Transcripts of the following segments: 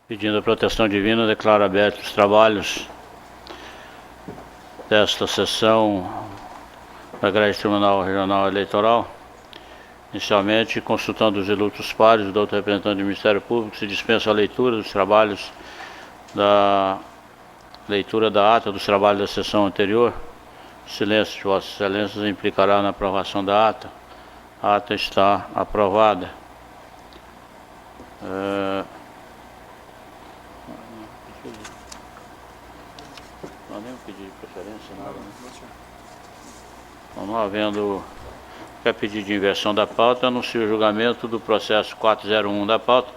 Pedindo a proteção divina, declaro abertos os trabalhos desta sessão da Grade Tribunal Regional Eleitoral. Inicialmente, consultando os ilutos pares do outro representante do Ministério Público, se dispensa a leitura dos trabalhos da ata dos trabalhos da sessão anterior. Silêncio de Vossas Excelências implicará na aprovação da ata. A ata está aprovada. Não nem pedido de preferência, nada. Não havendo quer pedir de inversão da pauta, anuncio o julgamento do processo 401 da pauta,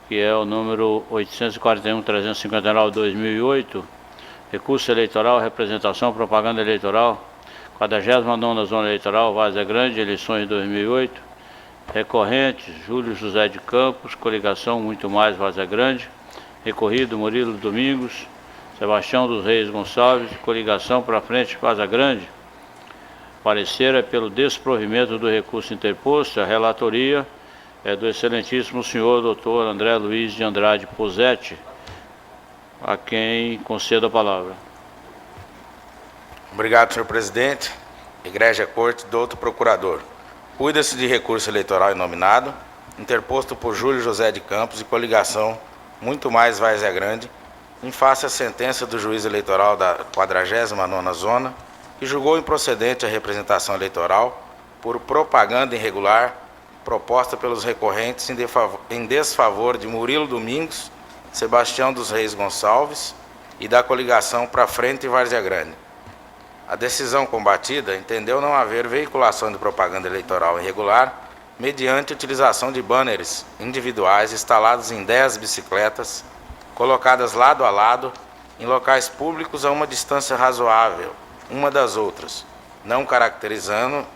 que é o número 841.359/2008, recurso eleitoral, representação, propaganda eleitoral, 49ª Zona Eleitoral, Várzea Grande, eleições de 2008, recorrentes, Júlio José de Campos, coligação Muito Mais, Várzea Grande, recorrido, Murilo Domingos, Sebastião dos Reis Gonçalves, coligação Pra Frente, Várzea Grande. Parecer é pelo desprovimento do recurso interposto. A relatoria é do excelentíssimo senhor doutor André Luiz de Andrade Posetti, a quem concedo a palavra. Obrigado, senhor presidente. Egrégia Corte, doutor procurador. Cuida-se de recurso eleitoral inominado, interposto por Júlio José de Campos e coligação Muito Mais Várzea Grande, em face à sentença do juiz eleitoral da 49ª Zona, que julgou improcedente a representação eleitoral por propaganda irregular proposta pelos recorrentes em desfavor de Murilo Domingos, Sebastião dos Reis Gonçalves e da coligação Pra Frente e Várzea Grande. A decisão combatida entendeu não haver veiculação de propaganda eleitoral irregular mediante utilização de banners individuais instalados em 10 bicicletas, colocadas lado a lado em locais públicos a uma distância razoável uma das outras, não caracterizando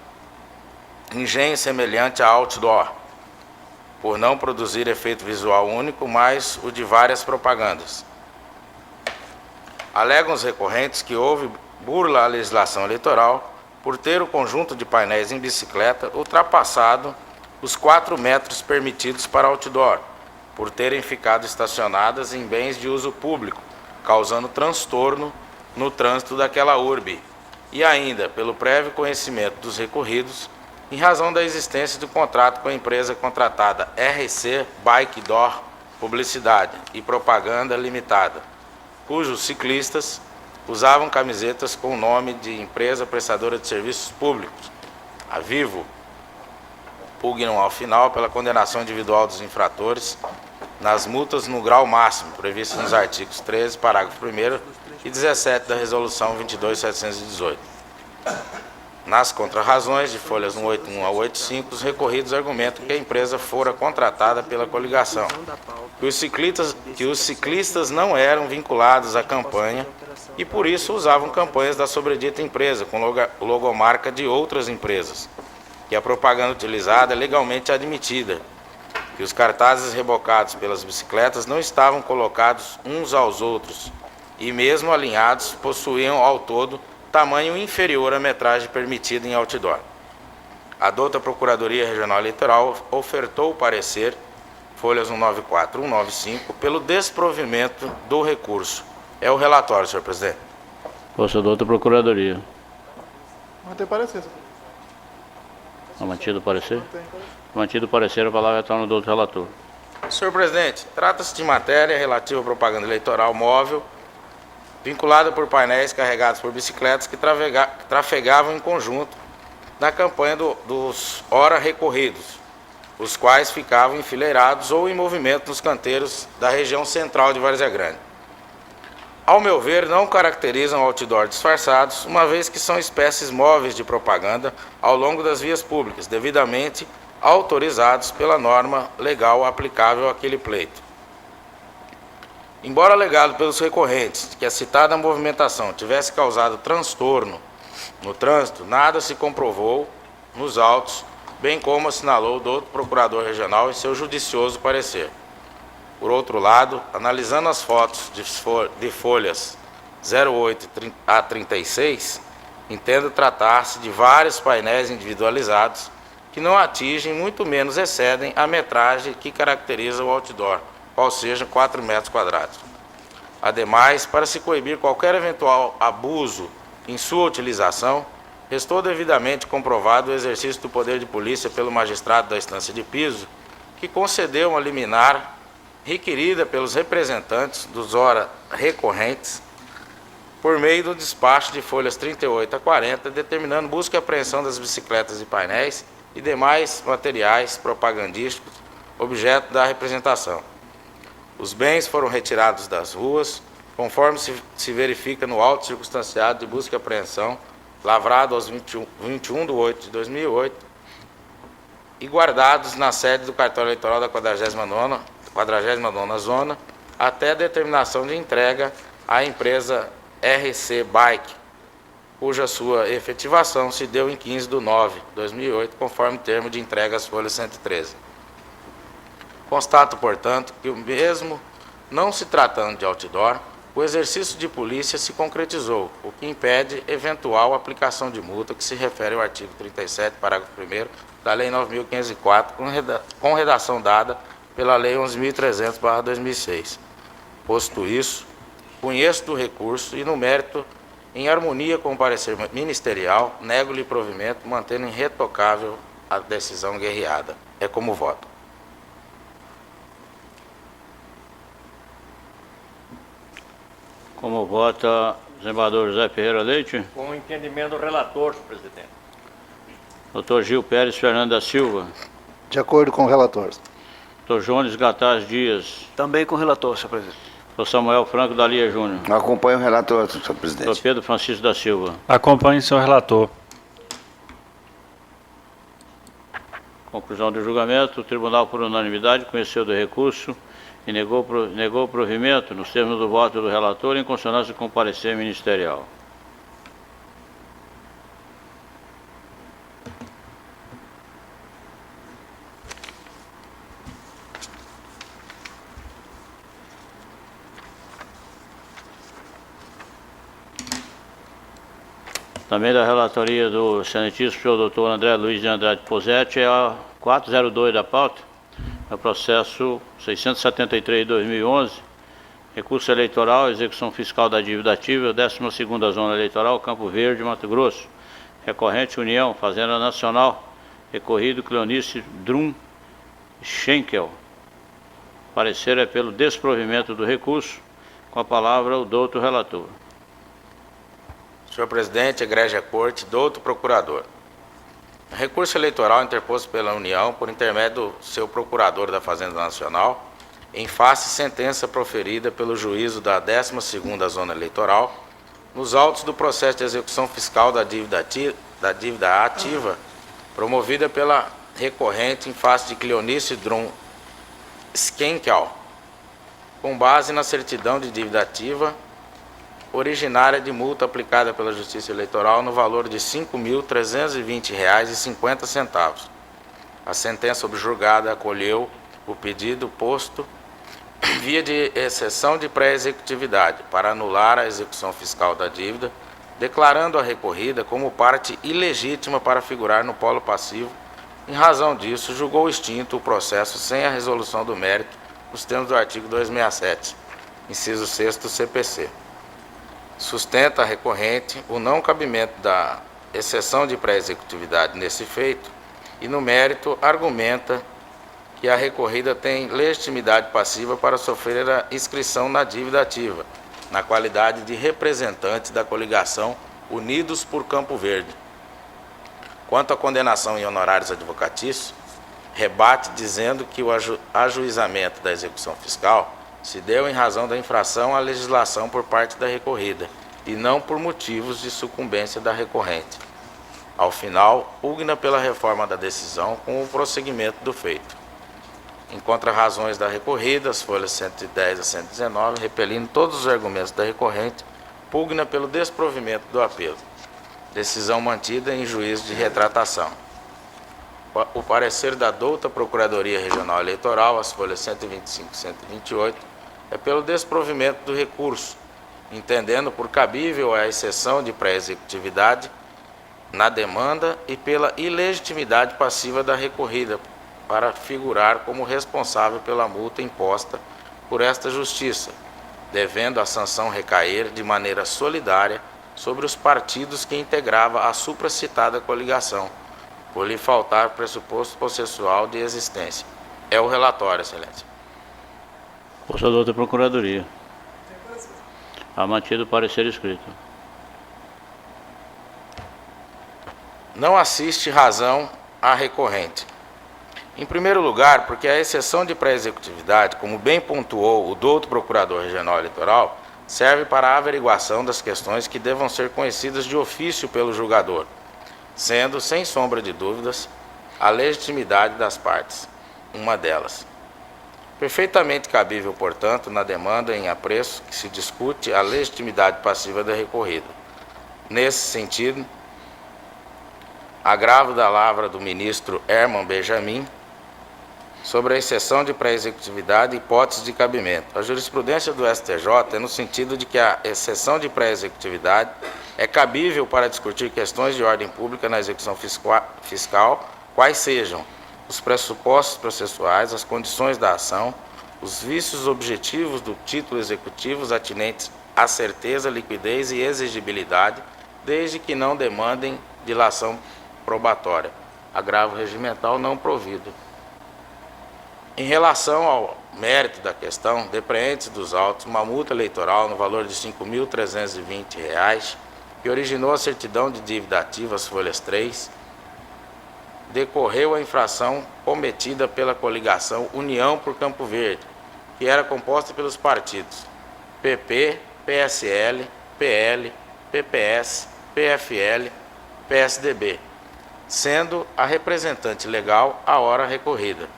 engenho semelhante a outdoor, por não produzir efeito visual único, mas o de várias propagandas. Alegam os recorrentes que houve burla à legislação eleitoral por ter o conjunto de painéis em bicicleta ultrapassado os 4 metros permitidos para outdoor, por terem ficado estacionadas em bens de uso público, causando transtorno no trânsito daquela urbe, e ainda pelo prévio conhecimento dos recorridos, em razão da existência do contrato com a empresa contratada RC Bike Door Publicidade e Propaganda Limitada, cujos ciclistas usavam camisetas com o nome de empresa prestadora de serviços públicos, a Vivo, pugnam ao final pela condenação individual dos infratores nas multas no grau máximo, previsto nos artigos 13, parágrafo 1º e 17 da Resolução 22.718. Nas contrarrazões, de folhas 181 a 85, os recorridos argumentam que a empresa fora contratada pela coligação, que os ciclistas não eram vinculados à campanha e por isso usavam campanhas da sobredita empresa, com logomarca de outras empresas, que a propaganda utilizada é legalmente admitida, que os cartazes rebocados pelas bicicletas não estavam colocados uns aos outros e, mesmo alinhados, possuíam ao todo tamanho inferior à metragem permitida em outdoor. A douta Procuradoria Regional Eleitoral ofertou o parecer, folhas 194 e 195, pelo desprovimento do recurso. É o relatório, senhor presidente. Força douta Procuradoria. Mantém parecer. Mantido o parecer? Mantido o parecer, a palavra está no doutor relator. Senhor presidente, trata-se de matéria relativa à propaganda eleitoral móvel, vinculada por painéis carregados por bicicletas que trafegavam em conjunto na campanha dos ora recorridos, os quais ficavam enfileirados ou em movimento nos canteiros da região central de Várzea Grande. Ao meu ver, não caracterizam outdoor disfarçados, uma vez que são espécies móveis de propaganda ao longo das vias públicas, devidamente autorizados pela norma legal aplicável àquele pleito. Embora alegado pelos recorrentes que a citada movimentação tivesse causado transtorno no trânsito, nada se comprovou nos autos, bem como assinalou o doutor Procurador Regional em seu judicioso parecer. Por outro lado, analisando as fotos de folhas 08 a 36, entendo tratar-se de vários painéis individualizados que não atingem, muito menos excedem, a metragem que caracteriza o outdoor, qual seja 4 metros quadrados. Ademais, para se coibir qualquer eventual abuso em sua utilização, restou devidamente comprovado o exercício do poder de polícia pelo magistrado da instância de piso, que concedeu uma liminar requerida pelos representantes dos ora recorrentes por meio do despacho de folhas 38 a 40, determinando busca e apreensão das bicicletas e painéis e demais materiais propagandísticos objeto da representação. Os bens foram retirados das ruas, conforme se verifica no auto circunstanciado de busca e apreensão, lavrado aos 21 de 8 de 2008, e guardados na sede do cartório eleitoral da 49ª Zona, até determinação de entrega à empresa RC Bike, cuja sua efetivação se deu em 15 de 9 de 2008, conforme termo de entrega às folhas 113. Constato, portanto, que o mesmo, não se tratando de outdoor, o exercício de polícia se concretizou, o que impede eventual aplicação de multa que se refere ao artigo 37, parágrafo 1º da Lei 9.504, com redação dada pela Lei 11.300/2006. Posto isso, conheço do recurso e, no mérito, em harmonia com o parecer ministerial, nego-lhe provimento, mantendo irretocável a decisão guerreada. É como voto. Como vota o desembargador José Ferreira Leite? Com o entendimento do relator, senhor presidente. Dr. Gil Pérez Fernando da Silva. De acordo com o relator. Dr. Jones Gataz Dias. Também com o relator, senhor presidente. Dr. Samuel Franco Dalia Júnior. Acompanho o relator, senhor presidente. Dr. Pedro Francisco da Silva. Acompanhe, senhor relator. Conclusão do julgamento. O tribunal, por unanimidade, conheceu do recurso e negou o provimento nos termos do voto do relator em consonância com o parecer ministerial. Também da relatoria do excelentíssimo senhor Dr. André Luiz de Andrade Posetti, é a 402 da pauta, é o processo 673/2011, recurso eleitoral, execução fiscal da dívida ativa, 12ª Zona Eleitoral, Campo Verde, Mato Grosso, recorrente União, Fazenda Nacional, recorrido Cleonice Drum Schenkel. Parecer é pelo desprovimento do recurso, com a palavra o doutor relator. Senhor presidente, egrégia corte, doutor procurador. Recurso eleitoral interposto pela União por intermédio do seu procurador da Fazenda Nacional, em face sentença proferida pelo juízo da 12ª Zona Eleitoral, nos autos do processo de execução fiscal da dívida ativa, promovida pela recorrente em face de Cleonice Drum Schenkel, com base na certidão de dívida ativa originária de multa aplicada pela Justiça Eleitoral no valor de R$ 5.320,50. A sentença objurgada acolheu o pedido posto via de exceção de pré-executividade para anular a execução fiscal da dívida, declarando a recorrida como parte ilegítima para figurar no polo passivo. Em razão disso, julgou extinto o processo sem a resolução do mérito nos termos do artigo 267, inciso 6º do CPC. Sustenta a recorrente o não cabimento da exceção de pré-executividade nesse feito e, no mérito, argumenta que a recorrida tem legitimidade passiva para sofrer a inscrição na dívida ativa, na qualidade de representante da coligação Unidos por Campo Verde. Quanto à condenação em honorários advocatícios, rebate dizendo que o ajuizamento da execução fiscal se deu em razão da infração à legislação por parte da recorrida e não por motivos de sucumbência da recorrente. Ao final, pugna pela reforma da decisão com o prosseguimento do feito. Encontra razões da recorrida, as folhas 110 a 119, repelindo todos os argumentos da recorrente, pugna pelo desprovimento do apelo. Decisão mantida em juízo de retratação. O parecer da douta Procuradoria Regional Eleitoral, as folhas 125 e 128, é pelo desprovimento do recurso, entendendo por cabível a exceção de pré-executividade na demanda e pela ilegitimidade passiva da recorrida para figurar como responsável pela multa imposta por esta Justiça, devendo a sanção recair de maneira solidária sobre os partidos que integravam a supracitada coligação, por lhe faltar pressuposto processual de existência. É o relatório, Excelência. Forçador da Procuradoria. A mantido o parecer escrito. Não assiste razão à recorrente. Em primeiro lugar, porque a exceção de pré-executividade, como bem pontuou o douto Procurador Regional Eleitoral, serve para a averiguação das questões que devam ser conhecidas de ofício pelo julgador, sendo, sem sombra de dúvidas, a legitimidade das partes, uma delas. Perfeitamente cabível, portanto, na demanda em apreço que se discute a legitimidade passiva da recorrida. Nesse sentido, agravo da lavra do ministro Herman Benjamin sobre a exceção de pré-executividade e hipótese de cabimento. A jurisprudência do STJ é no sentido de que a exceção de pré-executividade é cabível para discutir questões de ordem pública na execução fiscal, quais sejam os pressupostos processuais, as condições da ação, os vícios objetivos do título executivo atinentes à certeza, liquidez e exigibilidade, desde que não demandem dilação probatória. Agravo regimental não provido. Em relação ao mérito da questão, depreende-se dos autos uma multa eleitoral no valor de R$ 5.320, que originou a certidão de dívida ativa, as folhas 3, decorreu a infração cometida pela coligação União por Campo Verde, que era composta pelos partidos PP, PSL, PL, PPS, PFL, PSDB, sendo a representante legal a hora recorrida.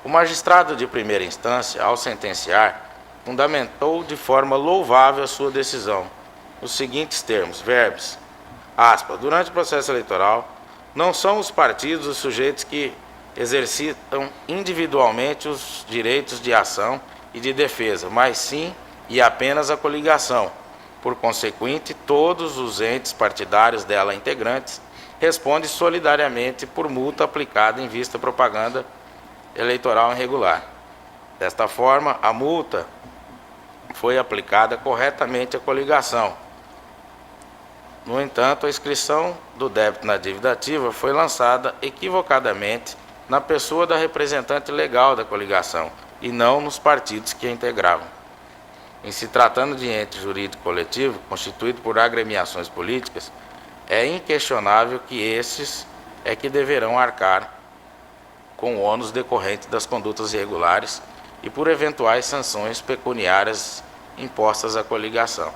O magistrado de primeira instância, ao sentenciar, fundamentou de forma louvável a sua decisão, nos seguintes termos, verbos, aspas, durante o processo eleitoral, não são os partidos os sujeitos que exercitam individualmente os direitos de ação e de defesa, mas sim e apenas a coligação. Por consequente, todos os entes partidários dela integrantes respondem solidariamente por multa aplicada em vista à propaganda eleitoral irregular. Desta forma, a multa foi aplicada corretamente à coligação. No entanto, a inscrição do débito na dívida ativa foi lançada equivocadamente na pessoa da representante legal da coligação e não nos partidos que a integravam. Em se tratando de ente jurídico coletivo constituído por agremiações políticas, é inquestionável que esses é que deverão arcar com o ônus decorrente das condutas irregulares e por eventuais sanções pecuniárias impostas à coligação.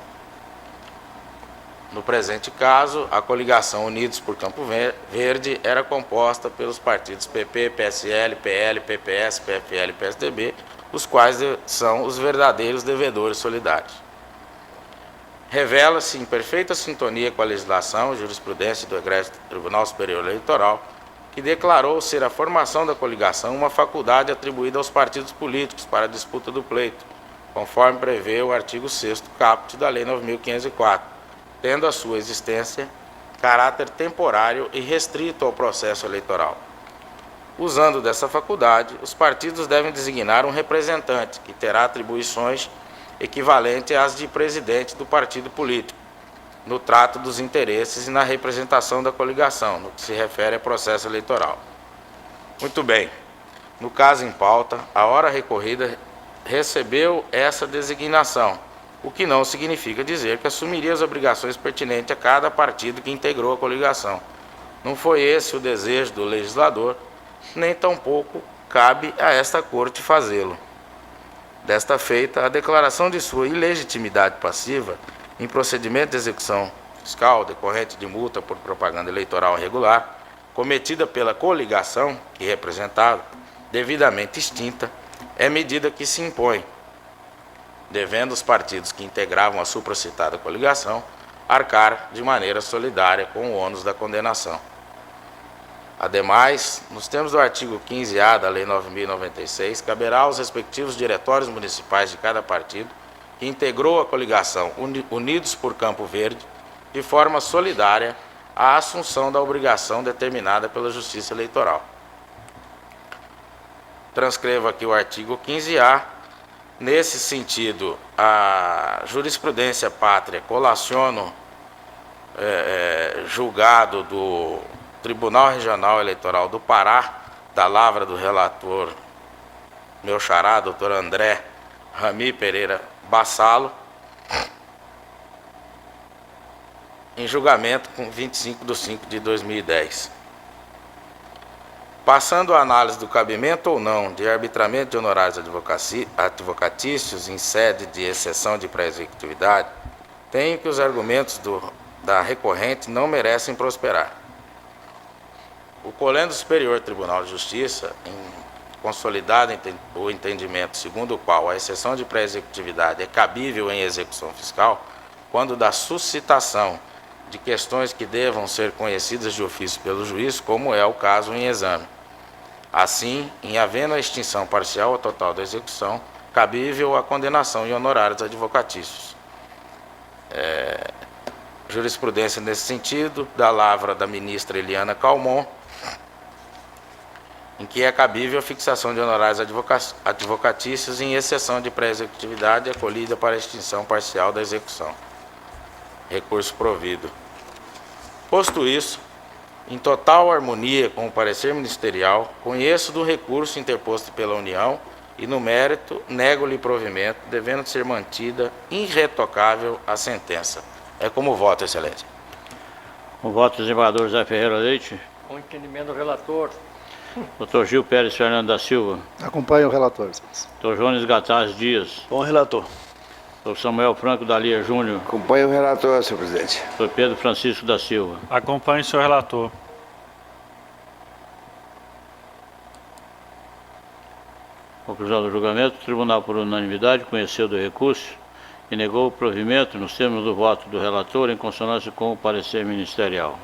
No presente caso, a coligação Unidos por Campo Verde era composta pelos partidos PP, PSL, PL, PPS, PFL e PSDB, os quais são os verdadeiros devedores solidários. Revela-se em perfeita sintonia com a legislação e jurisprudência do egresso Tribunal Superior Eleitoral, que declarou ser a formação da coligação uma faculdade atribuída aos partidos políticos para a disputa do pleito, conforme prevê o artigo 6º caput da Lei 9.504, tendo a sua existência caráter temporário e restrito ao processo eleitoral. Usando dessa faculdade, os partidos devem designar um representante, que terá atribuições equivalentes às de presidente do partido político, no trato dos interesses e na representação da coligação, no que se refere a processo eleitoral. Muito bem. No caso em pauta, a hora recorrida recebeu essa designação, o que não significa dizer que assumiria as obrigações pertinentes a cada partido que integrou a coligação. Não foi esse o desejo do legislador, nem tampouco cabe a esta Corte fazê-lo. Desta feita, a declaração de sua ilegitimidade passiva em procedimento de execução fiscal decorrente de multa por propaganda eleitoral irregular, cometida pela coligação que representava, devidamente extinta, é medida que se impõe, devendo os partidos que integravam a supracitada coligação arcar de maneira solidária com o ônus da condenação. Ademais, nos termos do artigo 15A da Lei 9.096, caberá aos respectivos diretórios municipais de cada partido que integrou a coligação Unidos por Campo Verde, de forma solidária, a assunção da obrigação determinada pela Justiça Eleitoral. Transcrevo aqui o artigo 15A Nesse sentido, a jurisprudência pátria colaciona julgado do Tribunal Regional Eleitoral do Pará, da lavra do relator, meu xará, doutor André Rami Pereira Bassalo, em julgamento com 25/5/2010. Passando a análise do cabimento ou não de arbitramento de honorários advocatícios em sede de exceção de pré-executividade, tenho que os argumentos da recorrente não merecem prosperar. O Colégio Superior Tribunal de Justiça, em consolidado o entendimento segundo o qual a exceção de pré-executividade é cabível em execução fiscal, quando da suscitação de questões que devam ser conhecidas de ofício pelo juiz, como é o caso em exame. Assim, em havendo a extinção parcial ou total da execução, cabível a condenação em honorários advocatícios. Jurisprudência nesse sentido, da lavra da ministra Eliana Calmon, em que é cabível a fixação de honorários advocatícios em exceção de pré-executividade acolhida para a extinção parcial da execução. Recurso provido. Posto isso, em total harmonia com o parecer ministerial, conheço do recurso interposto pela União e, no mérito, nego-lhe provimento, devendo ser mantida irretocável a sentença. É como voto, excelência. Com voto, desembargador José Ferreira Leite. Com entendimento do relator. Dr. Gil Pérez Fernando da Silva. Acompanho o relator. Dr. Jones Gataz Dias. Com o relator. Dr. Samuel Franco Dalia Júnior. Acompanho o relator, senhor presidente. Dr. Pedro Francisco da Silva. Acompanhe o senhor relator. Conclusão do julgamento, o tribunal, por unanimidade, conheceu do recurso e negou o provimento nos termos do voto do relator em consonância com o parecer ministerial.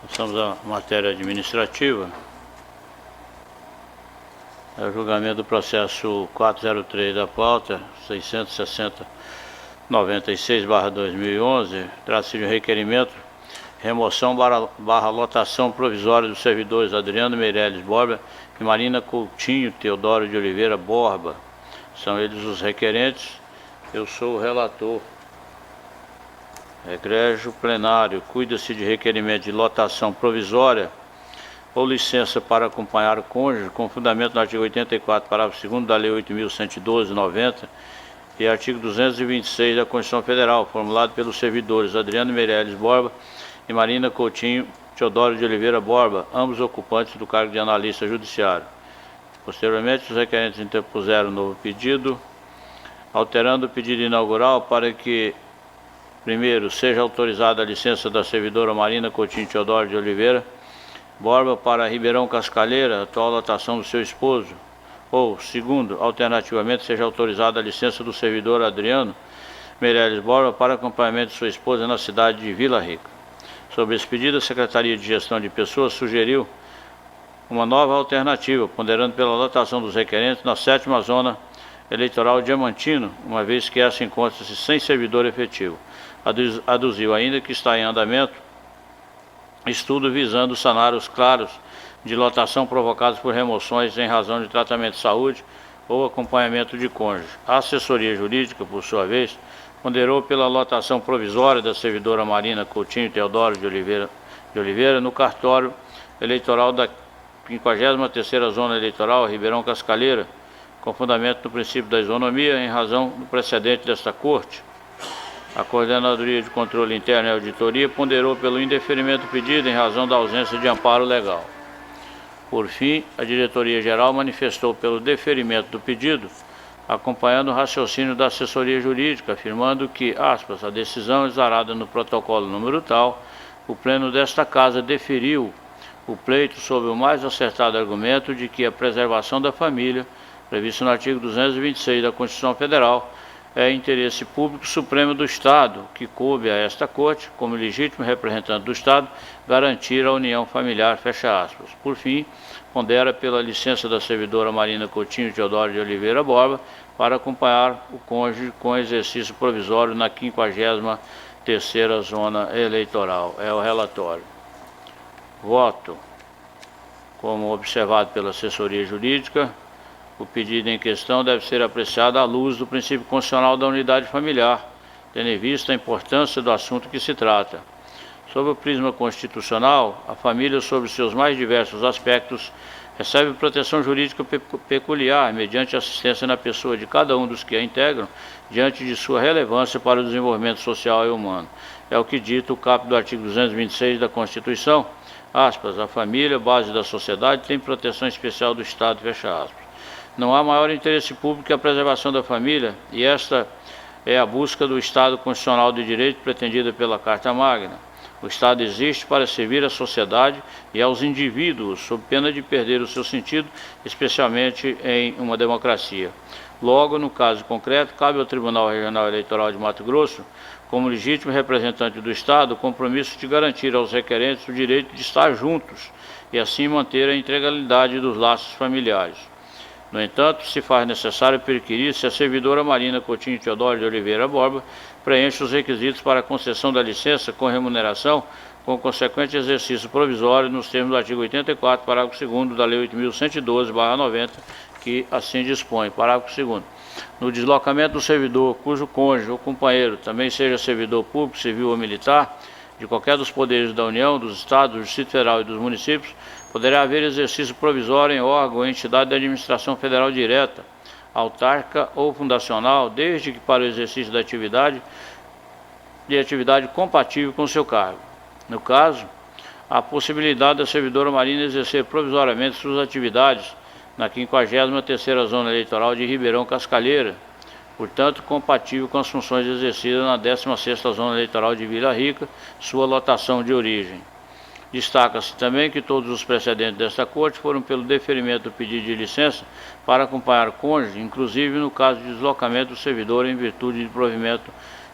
Passamos à matéria administrativa. É o julgamento do processo 403 da pauta, 660-96/2011, trata-se de um requerimento, remoção barra lotação provisória dos servidores Adriano Meirelles Borba e Marina Coutinho Teodoro de Oliveira Borba. São eles os requerentes, eu sou o relator. Egrégio plenário, cuida-se de requerimento de lotação provisória ou licença para acompanhar o cônjuge, com fundamento no artigo 84, parágrafo 2º da Lei 8.112/90 e artigo 226 da Constituição Federal, formulado pelos servidores Adriano Meirelles Borba e Marina Coutinho Teodoro de Oliveira Borba, ambos ocupantes do cargo de analista judiciário. Posteriormente, os requerentes interpuseram novo pedido, alterando o pedido inaugural para que, primeiro, seja autorizada a licença da servidora Marina Coutinho Teodoro de Oliveira Borba para Ribeirão Cascalheira, atual lotação do seu esposo. Ou, segundo, alternativamente, seja autorizada a licença do servidor Adriano Meirelles Borba para acompanhamento de sua esposa na cidade de Vila Rica. Sobre esse pedido, a Secretaria de Gestão de Pessoas sugeriu uma nova alternativa, ponderando pela lotação dos requerentes na 7ª Zona Eleitoral Diamantino, uma vez que essa encontra-se sem servidor efetivo. Aduziu ainda que está em andamento estudo visando sanar os claros de lotação provocados por remoções em razão de tratamento de saúde ou acompanhamento de cônjuge. A assessoria jurídica, por sua vez, ponderou pela lotação provisória da servidora Marina Coutinho Teodoro de Oliveira no cartório eleitoral da 53ª Zona Eleitoral, Ribeirão Cascalheira, com fundamento no princípio da isonomia, em razão do precedente desta Corte. A Coordenadoria de Controle Interno e Auditoria ponderou pelo indeferimento do pedido em razão da ausência de amparo legal. Por fim, a Diretoria-Geral manifestou pelo deferimento do pedido, acompanhando o raciocínio da assessoria jurídica, afirmando que, aspas, a decisão exarada no protocolo número tal, o Pleno desta Casa deferiu o pleito sob o mais acertado argumento de que a preservação da família, previsto no artigo 226 da Constituição Federal, é interesse público supremo do Estado, que coube a esta Corte, como legítimo representante do Estado, garantir a união familiar, fecha aspas. Por fim, pondera pela licença da servidora Marina Coutinho Teodoro de Oliveira Borba para acompanhar o cônjuge com exercício provisório na 53ª Zona Eleitoral. É o relatório. Voto. Como observado pela assessoria jurídica, o pedido em questão deve ser apreciado à luz do princípio constitucional da unidade familiar, tendo em vista a importância do assunto que se trata. Sob o prisma constitucional, a família, sob seus mais diversos aspectos, recebe proteção jurídica peculiar, mediante assistência na pessoa de cada um dos que a integram, diante de sua relevância para o desenvolvimento social e humano. É o que dita o caput do artigo 226 da Constituição, aspas, a família, base da sociedade, tem proteção especial do Estado, fecha aspas. Não há maior interesse público que a preservação da família, e esta é a busca do Estado constitucional de direito pretendida pela Carta Magna. O Estado existe para servir à sociedade e aos indivíduos, sob pena de perder o seu sentido, especialmente em uma democracia. Logo, no caso concreto, cabe ao Tribunal Regional Eleitoral de Mato Grosso, como legítimo representante do Estado, o compromisso de garantir aos requerentes o direito de estar juntos e assim manter a integralidade dos laços familiares. No entanto, se faz necessário perquirir se a servidora Marina Coutinho Teodoro de Oliveira Borba preenche os requisitos para a concessão da licença com remuneração, com consequente exercício provisório nos termos do artigo 84, parágrafo 2º da Lei 8.112/90, que assim dispõe. Parágrafo 2º. No deslocamento do servidor cujo cônjuge ou companheiro também seja servidor público, civil ou militar, de qualquer dos poderes da União, dos Estados, do Distrito Federal e dos municípios, poderá haver exercício provisório em órgão ou entidade da administração federal direta, autárquica ou fundacional, desde que para o exercício da atividade compatível com o seu cargo. No caso, a possibilidade da servidora Marina exercer provisoriamente suas atividades na 53ª Zona Eleitoral de Ribeirão Cascalheira, portanto compatível com as funções exercidas na 16ª Zona Eleitoral de Vila Rica, sua lotação de origem. Destaca-se também que todos os precedentes desta Corte foram pelo deferimento do pedido de licença para acompanhar o cônjuge, inclusive no caso de deslocamento do servidor em virtude de provimento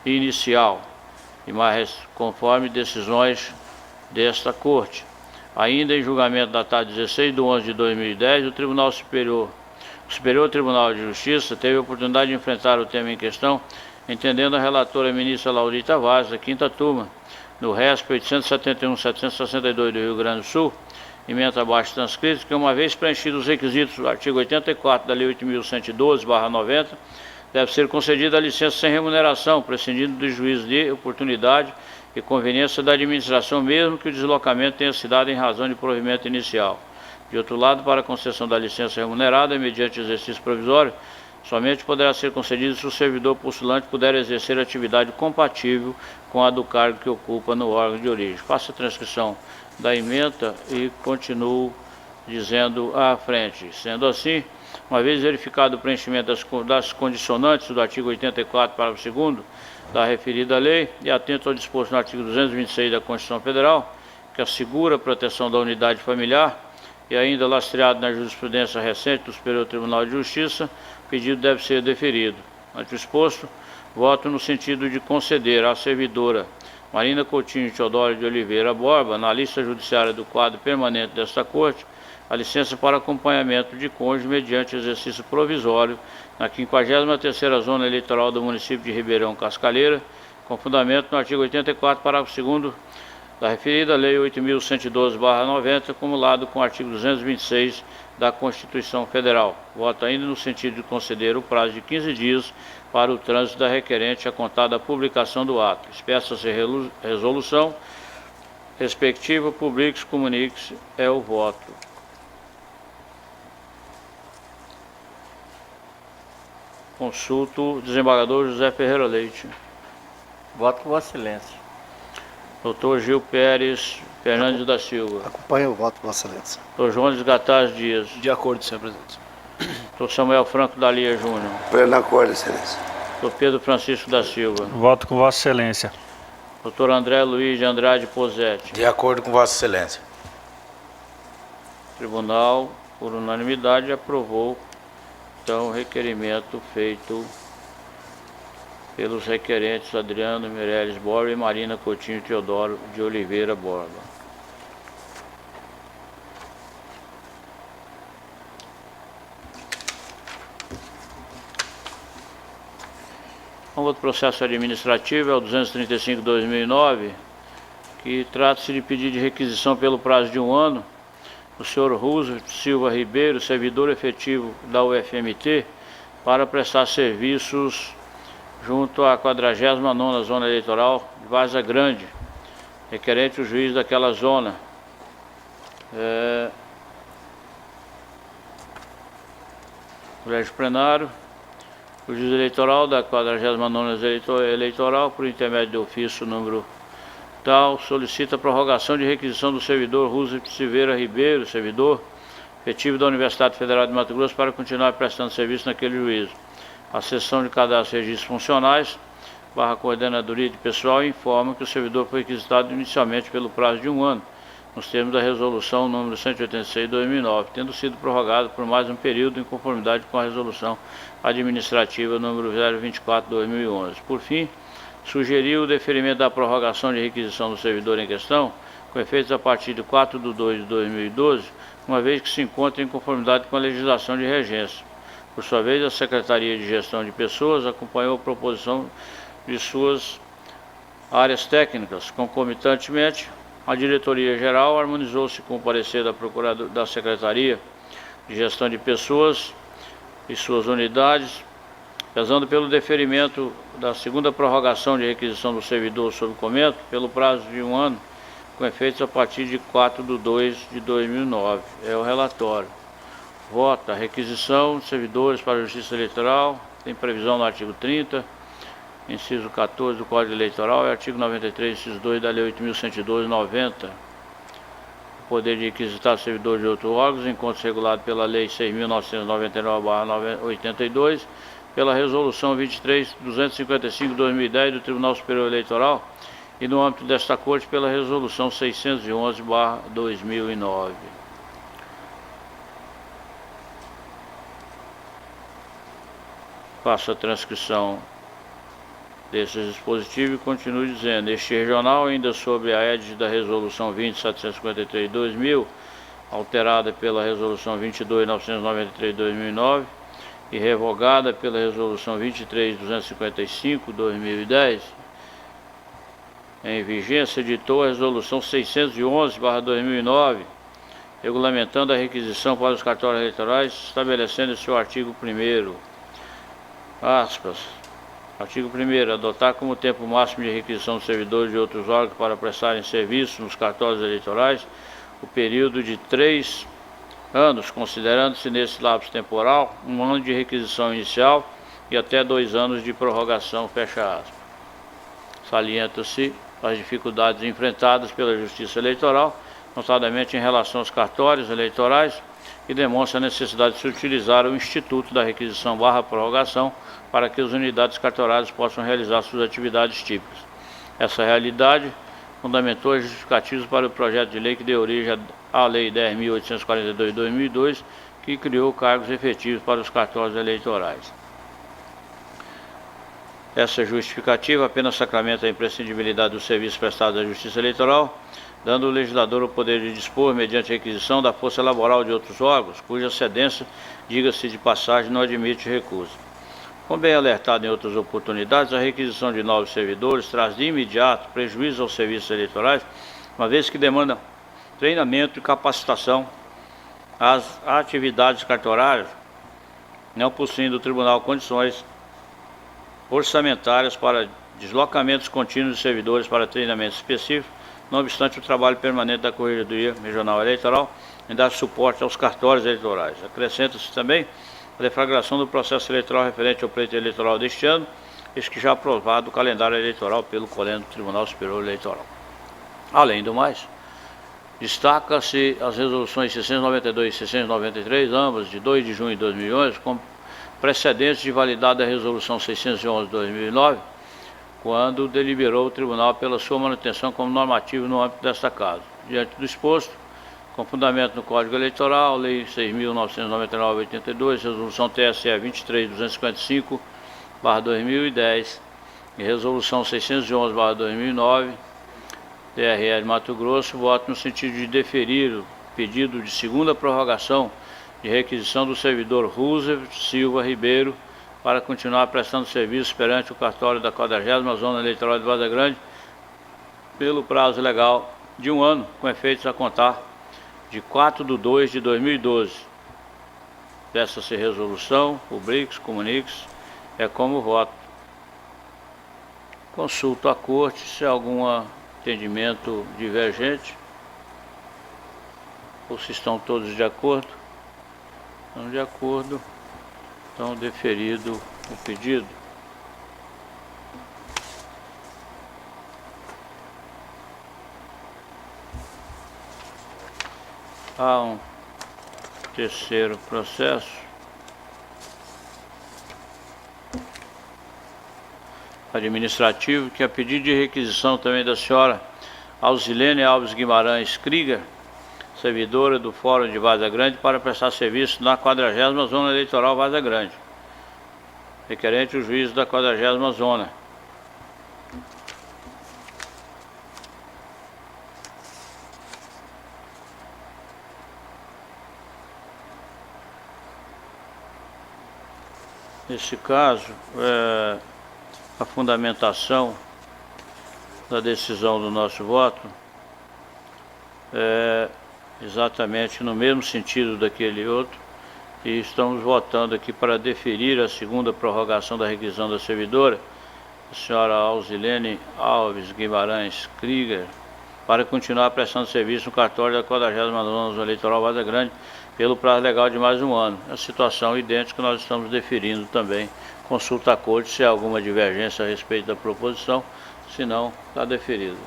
inicial, e mais conforme decisões desta Corte. Ainda em julgamento datado 16/11/2010, o Superior Tribunal de Justiça teve a oportunidade de enfrentar o tema em questão, entendendo a relatora ministra Laurita Vaz, da 5ª turma, no RESP 871/762 do Rio Grande do Sul, emenda abaixo transcrito, que uma vez preenchidos os requisitos do artigo 84 da Lei 8.112/90, deve ser concedida a licença sem remuneração, prescindindo do juízo de oportunidade e conveniência da administração, mesmo que o deslocamento tenha se dado em razão de provimento inicial. De outro lado, para a concessão da licença remunerada, mediante exercício provisório, somente poderá ser concedido se o servidor postulante puder exercer atividade compatível com a do cargo que ocupa no órgão de origem. Faço a transcrição da ementa e continuo dizendo à frente. Sendo assim, uma vez verificado o preenchimento das condicionantes do artigo 84, parágrafo 2º da referida lei, e atento ao disposto no artigo 226 da Constituição Federal, que assegura a proteção da unidade familiar, e ainda lastreado na jurisprudência recente do Superior Tribunal de Justiça, o pedido deve ser deferido. Ante o exposto, voto no sentido de conceder à servidora Marina Coutinho Teodoro de Oliveira Borba, na lista judiciária do quadro permanente desta Corte, a licença para acompanhamento de cônjuge mediante exercício provisório na 53ª Zona Eleitoral do município de Ribeirão Cascalheira, com fundamento no artigo 84, parágrafo 2º da referida Lei 8.112/90, acumulado com o artigo 226 da Constituição Federal. Voto ainda no sentido de conceder o prazo de 15 dias para o trânsito da requerente a contar da publicação do ato. Espécie-se resolução respectiva, publique-se, comunique-se, é o voto. Consulto o desembargador José Ferreira Leite. Voto com Vossa Excelência. Doutor Gil Pérez Fernandes da Silva. Acompanho o voto, Vossa Excelência. Doutor Jones Gataz Dias. De acordo, senhor presidente. Doutor Samuel Franco Dalia Júnior. Pleno acordo, excelência. Doutor Pedro Francisco da Silva. Voto com Vossa Excelência. Doutor André Luiz de Andrade Posetti. De acordo com Vossa Excelência. O Tribunal, por unanimidade, aprovou então o requerimento feito pelos requerentes Adriano Meirelles Borba e Marina Coutinho Teodoro de Oliveira Borba. Um outro processo administrativo é o 235/2009, que trata-se de pedido de requisição pelo prazo de 1 ano do senhor Roosevelt Silva Ribeiro, servidor efetivo da UFMT, para prestar serviços junto à 49ª Zona Eleitoral de Várzea Grande, requerente o juiz daquela zona. Colégio Plenário. O juiz eleitoral da 49ª Eleitoral, por intermédio do ofício número tal, solicita a prorrogação de requisição do servidor Roosevelt Silveira Ribeiro, servidor efetivo da Universidade Federal de Mato Grosso, para continuar prestando serviço naquele juízo. A seção de cadastro e registros funcionais, coordenadoria de pessoal, informa que o servidor foi requisitado inicialmente pelo prazo de 1 ano, nos termos da resolução número 186/2009, tendo sido prorrogado por mais um período em conformidade com a resolução administrativa número 024/2011. Por fim, sugeriu o deferimento da prorrogação de requisição do servidor em questão, com efeitos a partir de 4/2/2012, uma vez que se encontra em conformidade com a legislação de regência. Por sua vez, a Secretaria de Gestão de Pessoas acompanhou a proposição de suas áreas técnicas. Concomitantemente, a Diretoria-Geral harmonizou-se com o parecer da Secretaria de Gestão de Pessoas e suas unidades, pesando pelo deferimento da segunda prorrogação de requisição do servidor sob comento pelo prazo de 1 ano, com efeitos a partir de 4/2/2009. É o relatório. Vota a requisição de servidores para a Justiça Eleitoral, tem previsão no artigo 30, inciso 14 do Código Eleitoral e artigo 93, inciso 2 da Lei 8.112/90. O poder de requisitar servidores de outros órgãos encontra-se regulado pela Lei 6.999/82, pela Resolução 23.255/2010 do Tribunal Superior Eleitoral e, no âmbito desta Corte, pela Resolução 611/2009. Faço a transcrição desses dispositivos e continuo dizendo: este regional, ainda sob a égide da Resolução 20.753/2000, alterada pela Resolução 22.993/2009 e revogada pela Resolução 23.255/2010, em vigência, editou a Resolução 611/2009, regulamentando a requisição para os cartórios eleitorais, estabelecendo em seu artigo 1º, aspas, artigo 1º, adotar como tempo máximo de requisição dos servidores de outros órgãos para prestarem serviço nos cartórios eleitorais o período de 3 anos, considerando-se nesse lapso temporal 1 ano de requisição inicial e até 2 anos de prorrogação, fecha aspas. Salienta-se as dificuldades enfrentadas pela Justiça Eleitoral, notadamente em relação aos cartórios eleitorais, e demonstra a necessidade de se utilizar o Instituto da Requisição / Prorrogação para que as unidades cartorárias possam realizar suas atividades típicas. Essa realidade fundamentou as justificativas para o projeto de lei que deu origem à Lei 10.842/2002, que criou cargos efetivos para os cartórios eleitorais. Essa justificativa apenas sacramenta a imprescindibilidade dos serviços prestados à Justiça Eleitoral, dando ao legislador o poder de dispor, mediante requisição, da força laboral de outros órgãos, cuja cedência, diga-se de passagem, não admite recusa. Como bem alertado em outras oportunidades, a requisição de novos servidores traz de imediato prejuízo aos serviços eleitorais, uma vez que demanda treinamento e capacitação às atividades cartorárias, não possuindo o tribunal condições orçamentárias para deslocamentos contínuos de servidores para treinamentos específicos. Não obstante, o trabalho permanente da Corregedoria Regional Eleitoral em dar suporte aos cartórios eleitorais. Acrescenta-se também a deflagração do processo eleitoral referente ao pleito eleitoral deste ano, este que já aprovado o calendário eleitoral pelo Colégio do Tribunal Superior Eleitoral. Além do mais, destaca-se as resoluções 692 e 693, ambas de 2 de junho de 2011, com precedentes de validade da resolução 611/2009, quando deliberou o tribunal pela sua manutenção como normativo no âmbito desta casa. Diante do exposto, com fundamento no Código Eleitoral, Lei 6.999/82, Resolução TSE 23.255/2010, e Resolução 611/2009, TRE de Mato Grosso, voto no sentido de deferir o pedido de segunda prorrogação de requisição do servidor Roosevelt Silva Ribeiro para continuar prestando serviço perante o cartório da 40ª Zona Eleitoral de Várzea Grande pelo prazo legal de 1 ano, com efeitos a contar de 4/2/2012. Peça-se resolução, publique-se, comunique-se, é como voto. Consulto a corte se há algum entendimento divergente, ou se estão todos de acordo. Estão de acordo, então deferido o pedido. Há um terceiro processo administrativo, que é a pedido de requisição também da senhora Alzilene Alves Guimarães Krieger, servidora do Fórum de Várzea Grande, para prestar serviço na 40ª Zona Eleitoral Várzea Grande, requerente o juízo da 40ª Zona. Nesse caso, a fundamentação da decisão do nosso voto é exatamente no mesmo sentido daquele outro, e estamos votando aqui para deferir a segunda prorrogação da requisição da servidora, a senhora Alzilene Alves Guimarães Krieger, para continuar prestando serviço no cartório da 40ª Zona Eleitoral Várzea Grande pelo prazo legal de mais 1 ano. A situação idêntica que nós estamos deferindo também. Consulta a corte se há alguma divergência a respeito da proposição, se não, está deferido.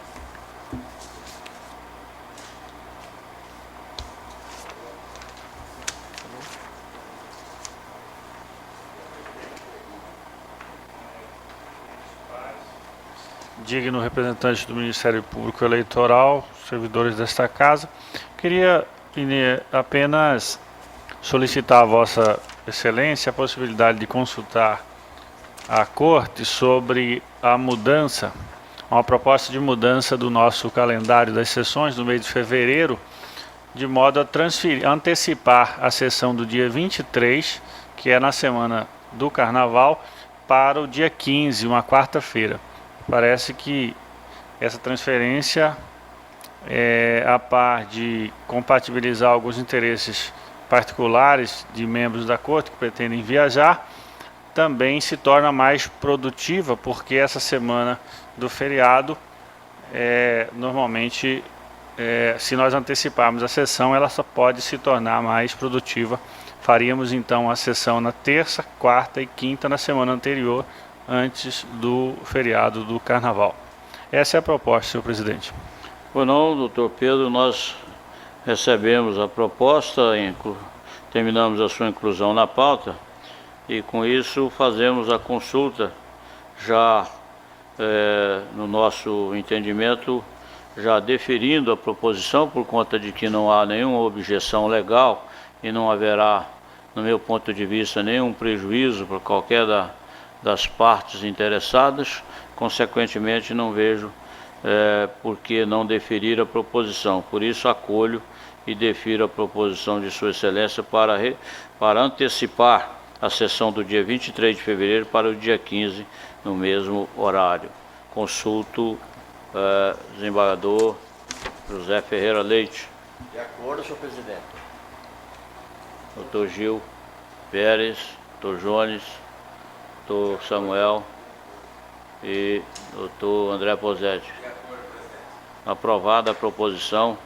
Digno representante do Ministério Público Eleitoral, servidores desta casa, queria apenas solicitar a Vossa Excelência a possibilidade de consultar a Corte sobre a mudança, uma proposta de mudança do nosso calendário das sessões no mês de fevereiro, de modo a antecipar a sessão do dia 23, que é na semana do Carnaval, para o dia 15, uma quarta-feira. Parece que essa transferência, a par de compatibilizar alguns interesses particulares de membros da Corte que pretendem viajar, também se torna mais produtiva, porque essa semana do feriado, normalmente, se nós anteciparmos a sessão, ela só pode se tornar mais produtiva. Faríamos então a sessão na terça, quarta e quinta, na semana anterior, antes do feriado do Carnaval. Essa é a proposta, senhor presidente. Pois não, doutor Pedro, nós recebemos a proposta, terminamos a sua inclusão na pauta, e com isso fazemos a consulta, já no nosso entendimento, já deferindo a proposição, por conta de que não há nenhuma objeção legal e não haverá, no meu ponto de vista, nenhum prejuízo para qualquer das partes interessadas. Consequentemente, não vejo por que não deferir a proposição. Por isso, acolho e defiro a proposição de Sua Excelência para antecipar a sessão do dia 23 de fevereiro para o dia 15, no mesmo horário. Consulto desembargador José Ferreira Leite. De acordo, senhor presidente. Doutor Gil Pérez, doutor Jones, doutor Samuel e doutor André Posetti. Aprovada a proposição,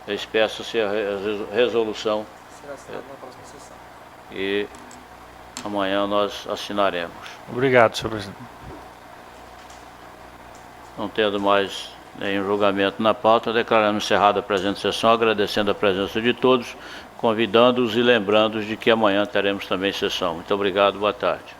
expressa-se a resolução. Será assinado na próxima sessão. E amanhã nós assinaremos. Obrigado, senhor presidente. Não tendo mais nenhum julgamento na pauta, declaramos encerrada a presente sessão, agradecendo a presença de todos, convidando-os e lembrando-os de que amanhã teremos também sessão. Muito obrigado, boa tarde.